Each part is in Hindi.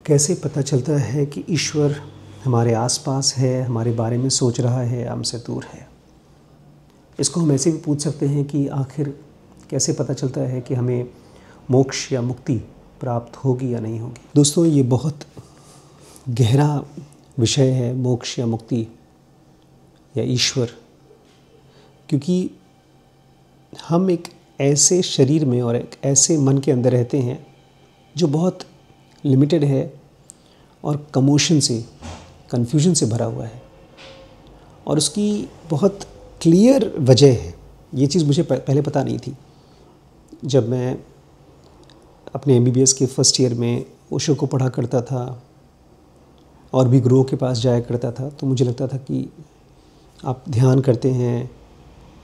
कैसे पता चलता है कि ईश्वर हमारे आसपास है, हमारे बारे में सोच रहा है, हमसे दूर है? इसको हम ऐसे भी पूछ सकते हैं कि आखिर कैसे पता चलता है कि हमें मोक्ष या मुक्ति प्राप्त होगी या नहीं होगी। दोस्तों, ये बहुत गहरा विषय है, मोक्ष या मुक्ति या ईश्वर, क्योंकि हम एक ऐसे शरीर में और एक ऐसे मन के अंदर रहते हैं जो बहुत लिमिटेड है और कमोशन से, कन्फ्यूजन से भरा हुआ है। और उसकी बहुत क्लियर वजह है। ये चीज़ मुझे पहले पता नहीं थी। जब मैं अपने MBBS के फर्स्ट ईयर में ओशो को पढ़ा करता था और भी गुरुओं के पास जाया करता था, तो मुझे लगता था कि आप ध्यान करते हैं,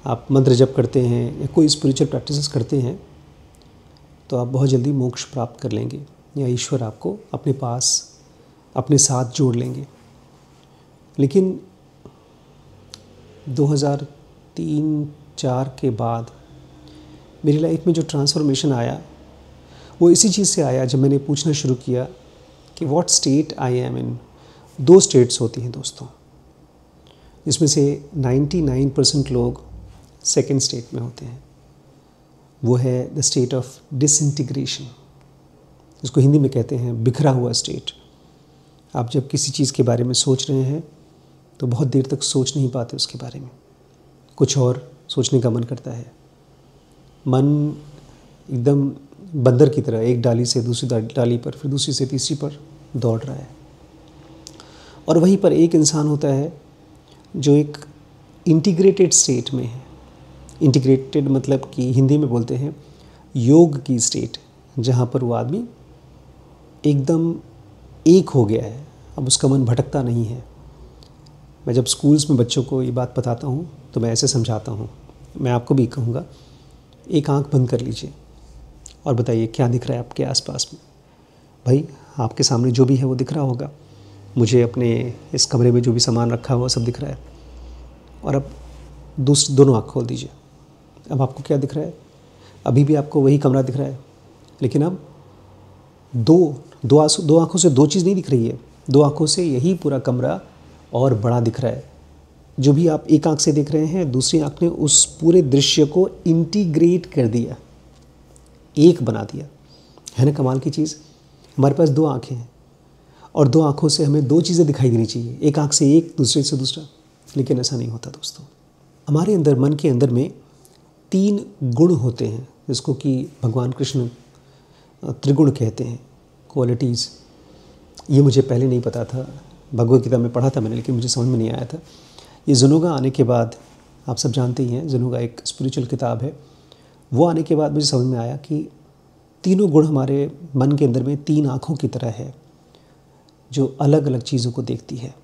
आप मंत्र जप करते हैं या कोई स्पिरिचुअल प्रैक्टिसेस करते हैं तो आप बहुत जल्दी मोक्ष प्राप्त कर लेंगे या ईश्वर आपको अपने पास, अपने साथ जोड़ लेंगे। लेकिन 2003-04 के बाद मेरी लाइफ में जो ट्रांसफॉर्मेशन आया वो इसी चीज़ से आया जब मैंने पूछना शुरू किया कि what state I am in. 2 states होती हैं दोस्तों, जिसमें से 99% लोग सेकेंड स्टेट में होते हैं। वो है द स्टेट ऑफ डिसइंटीग्रेशन, जिसको हिंदी में कहते हैं बिखरा हुआ स्टेट। आप जब किसी चीज़ के बारे में सोच रहे हैं तो बहुत देर तक सोच नहीं पाते उसके बारे में, कुछ और सोचने का मन करता है। मन एकदम बंदर की तरह एक डाली से दूसरी डाली पर, फिर दूसरी से तीसरी पर दौड़ रहा है। और वहीं पर एक इंसान होता है जो एक इंटीग्रेटेड स्टेट में है। इंटीग्रेटेड मतलब कि हिंदी में बोलते हैं योग की स्टेट, जहाँ पर वो आदमी एकदम एक हो गया है। अब उसका मन भटकता नहीं है। मैं जब स्कूल्स में बच्चों को ये बात बताता हूँ तो मैं ऐसे समझाता हूँ, मैं आपको भी कहूँगा, एक आंख बंद कर लीजिए और बताइए क्या दिख रहा है आपके आसपास में। भाई, आपके सामने जो भी है वो दिख रहा होगा। मुझे अपने इस कमरे में जो भी सामान रखा हुआ सब दिख रहा है। और अब दोनों आँख खोल दीजिए। अब आपको क्या दिख रहा है? अभी भी आपको वही कमरा दिख रहा है, लेकिन अब दो आँखों से 2 चीज़ नहीं दिख रही है। 2 आँखों से यही पूरा कमरा और बड़ा दिख रहा है। जो भी आप एक आँख से देख रहे हैं, दूसरी आँख ने उस पूरे दृश्य को इंटीग्रेट कर दिया, एक बना दिया। है ना कमाल की चीज़? हमारे पास 2 आँखें हैं और 2 आँखों से हमें 2 चीज़ें दिखाई देनी चाहिए, एक आँख से एक, दूसरे से दूसरा। लेकिन ऐसा नहीं होता दोस्तों। हमारे अंदर, मन के अंदर में 3 गुण होते हैं, जिसको कि भगवान कृष्ण त्रिगुण कहते हैं, क्वालिटीज़। ये मुझे पहले नहीं पता था। भगवद गीता में पढ़ा था मैंने, लेकिन मुझे समझ में नहीं आया था। ये ज़ुनुगा आने के बाद, आप सब जानते ही हैं, ज़ुनुगा एक स्पिरिचुअल किताब है। वो आने के बाद मुझे समझ में आया कि तीनों गुण हमारे मन के अंदर में 3 आँखों की तरह है, जो अलग अलग चीज़ों को देखती है।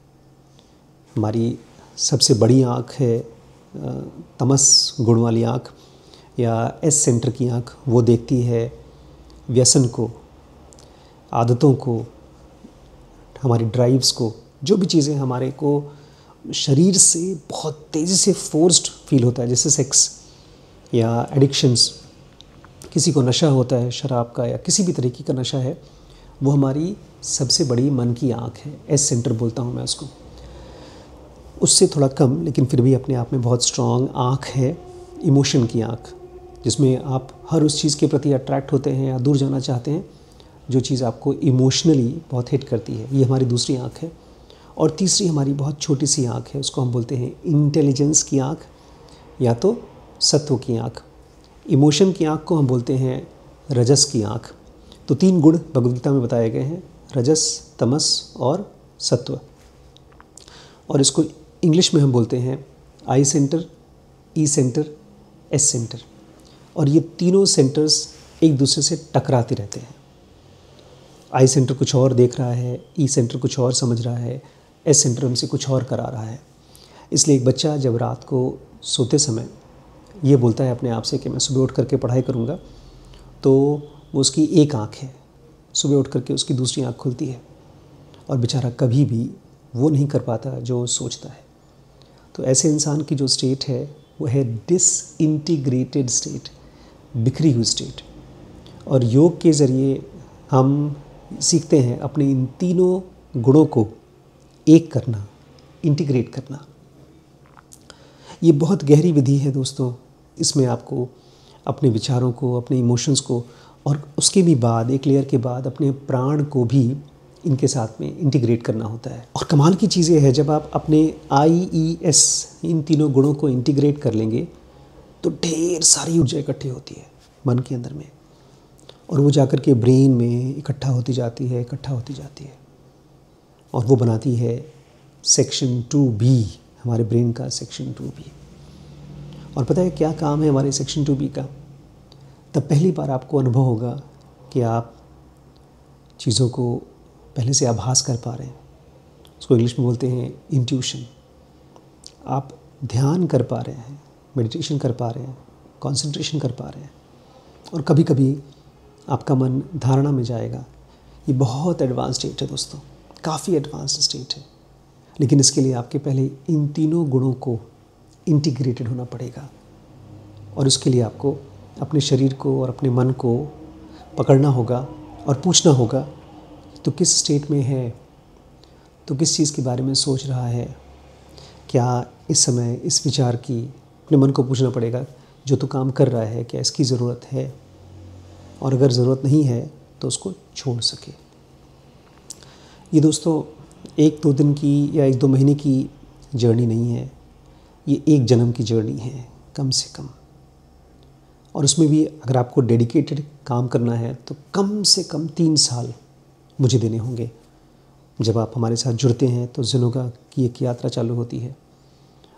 हमारी सबसे बड़ी आँख है तमस गुण वाली आँख या एस सेंटर की आँख। वो देखती है व्यसन को, आदतों को, हमारी ड्राइव्स को, जो भी चीज़ें हमारे को शरीर से बहुत तेज़ी से फोर्स्ड फील होता है, जैसे सेक्स या एडिक्शंस। किसी को नशा होता है शराब का या किसी भी तरीके का नशा है, वो हमारी सबसे बड़ी मन की आँख है। एस सेंटर बोलता हूँ मैं उसको। उससे थोड़ा कम, लेकिन फिर भी अपने आप में बहुत स्ट्रॉन्ग आँख है इमोशन की आँख, जिसमें आप हर उस चीज़ के प्रति अट्रैक्ट होते हैं या दूर जाना चाहते हैं जो चीज़ आपको इमोशनली बहुत हिट करती है। ये हमारी दूसरी आँख है। और तीसरी हमारी बहुत छोटी सी आँख है, उसको हम बोलते हैं इंटेलिजेंस की आँख या तो सत्व की आँख। इमोशन की आँख को हम बोलते हैं रजस की आँख। तो 3 गुण भगवद गीता में बताए गए हैं, रजस, तमस और सत्व। और इसको इंग्लिश में हम बोलते हैं आई सेंटर, ई सेंटर, एस सेंटर। और ये तीनों सेंटर्स एक दूसरे से टकराते रहते हैं। आई सेंटर कुछ और देख रहा है, ई सेंटर कुछ और समझ रहा है, एस सेंटर हमसे कुछ और करा रहा है। इसलिए एक बच्चा जब रात को सोते समय ये बोलता है अपने आप से कि मैं सुबह उठ करके पढ़ाई करूँगा, तो वो उसकी एक आँख है, सुबह उठ करके उसकी दूसरी आँख खुलती है और बेचारा कभी भी वो नहीं कर पाता जो सोचता है। तो ऐसे इंसान की जो स्टेट है वो है डिसइंटीग्रेटेड स्टेट, बिखरी हुई स्टेट। और योग के ज़रिए हम सीखते हैं अपने इन तीनों गुणों को एक करना, इंटीग्रेट करना। ये बहुत गहरी विधि है दोस्तों। इसमें आपको अपने विचारों को, अपने इमोशंस को, और उसके भी बाद, एक लेयर के बाद, अपने प्राण को भी इनके साथ में इंटीग्रेट करना होता है। और कमाल की चीज़ ये है, जब आप अपने IES इन तीनों गुणों को इंटीग्रेट कर लेंगे तो ढेर सारी ऊर्जा इकट्ठी होती है मन के अंदर में, और वो जाकर के ब्रेन में इकट्ठा होती जाती है, इकट्ठा होती जाती है, और वो बनाती है सेक्शन 2B, हमारे ब्रेन का सेक्शन 2B। और पता है क्या काम है हमारे सेक्शन 2B का? तब पहली बार आपको अनुभव होगा कि आप चीज़ों को पहले से आभास कर पा रहे हैं। उसको इंग्लिश में बोलते हैं इंट्यूशन। आप ध्यान कर पा रहे हैं, मेडिटेशन कर पा रहे हैं, कंसंट्रेशन कर पा रहे हैं, और कभी कभी आपका मन धारणा में जाएगा। ये बहुत एडवांस स्टेट है दोस्तों, काफ़ी एडवांस स्टेट है। लेकिन इसके लिए आपके पहले इन तीनों गुणों को इंटीग्रेटेड होना पड़ेगा, और उसके लिए आपको अपने शरीर को और अपने मन को पकड़ना होगा और पूछना होगा तो किस स्टेट में है, तो किस चीज़ के बारे में सोच रहा है, क्या इस समय इस विचार की, अपने मन को पूछना पड़ेगा जो तो काम कर रहा है क्या इसकी ज़रूरत है, और अगर ज़रूरत नहीं है तो उसको छोड़ सके। ये दोस्तों 1-2 दिन की या 1-2 महीने की जर्नी नहीं है, ये एक जन्म की जर्नी है कम से कम। और उसमें भी अगर आपको डेडिकेटेड काम करना है तो कम से कम 3 साल मुझे देने होंगे। जब आप हमारे साथ जुड़ते हैं तो ज़ेनोगा की एक यात्रा चालू होती है,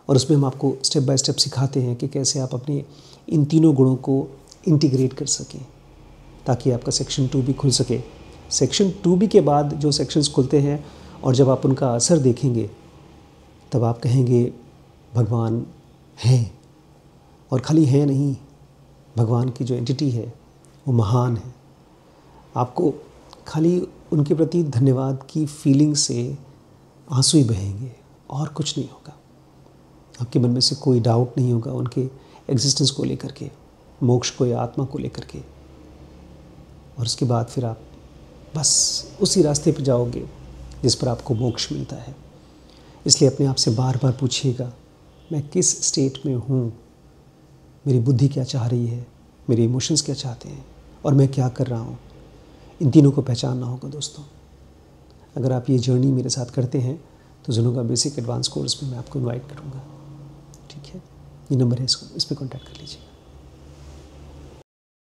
और उसमें हम आपको स्टेप बाय स्टेप सिखाते हैं कि कैसे आप अपने इन तीनों गुणों को इंटीग्रेट कर सकें, ताकि आपका सेक्शन 2B खुल सके। सेक्शन 2B के बाद जो सेक्शंस खुलते हैं, और जब आप उनका असर देखेंगे तब आप कहेंगे भगवान हैं, और खाली है नहीं, भगवान की जो एंटिटी है वो महान है। आपको खाली उनके प्रति धन्यवाद की फीलिंग से आंसू ही बहेंगे, और कुछ नहीं होगा। आपके मन में से कोई डाउट नहीं होगा उनके एग्जिस्टेंस को लेकर के, मोक्ष को या आत्मा को लेकर के। और उसके बाद फिर आप बस उसी रास्ते पर जाओगे जिस पर आपको मोक्ष मिलता है। इसलिए अपने आप से बार बार पूछिएगा, मैं किस स्टेट में हूँ, मेरी बुद्धि क्या चाह रही है, मेरे इमोशंस क्या चाहते हैं, और मैं क्या कर रहा हूँ। इन तीनों को पहचानना होगा दोस्तों। अगर आप ये जर्नी मेरे साथ करते हैं तो ज़ेनोगा बेसिक एडवांस कोर्स में मैं आपको इनवाइट करूँगा। ठीक है, ये नंबर है, इस पर कॉन्टैक्ट कर लीजिए।